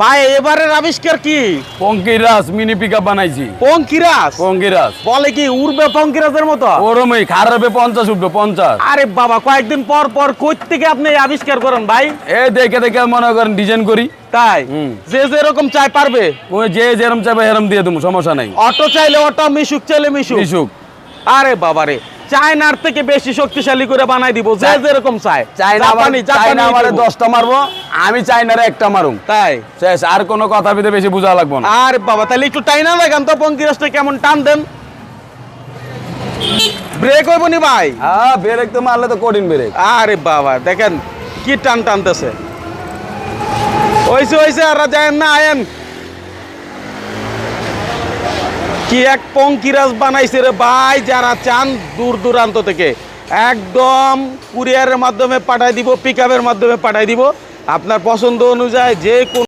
ভাই এবারের আবিষ্কার কি? পঙ্কিরাজ মিনি পিকআপ বানাইছি। পঙ্কিরাজ বলে কি উড়বে পঙ্কিরাজের মতো? ওরমই খারাপে 50 উঠবে 50। আরে বাবা, কয়েকদিন পর পর কই থেকে আপনি এই আবিষ্কার করেন ভাই? এই দেখে দেখে মনে করেন ডিজাইন করি। তাই যে যেরকম চাই পারবে? ওই যে যেরকম চাইবে এরকম দিয়ে দেবো, সমস্যা নাই। অটো চাইলে অটো, মিশুক চাইলে মিশুক। আরে বাবা রে, চায়নার থেকে বেশি শক্তিশালী করে বানাই দিব, যে যেরকম চায়। চায়না আমারে 10টা মারবো, আমি চায়নারে একটা মারুম। তাই শেষ, আর কোনো কথা ভিতরে বেশি বোঝা লাগবে না। আরে বাবা, তাহলে একটু টাইনা লাগান তো, পঙ্কিরাজটা কেমন টান দেন। ব্রেক হইব নি ভাই? হ্যাঁ, ব্রেক তো মারলে তো কঠিন ব্রেক। আরে বাবা, দেখেন কি টান টানতেছে। হইছে আর যায়েন না, আয়েন। কি এক পঙ্কিরাজ বানাইছে রে ভাই, যারা চান দূর দূরান্ত থেকে একদম কুরিয়ারের মাধ্যমে পাঠাই দিব, পিকআপের মাধ্যমে পাঠাই দিব। আপনার পছন্দ অনুযায়ী যে কোন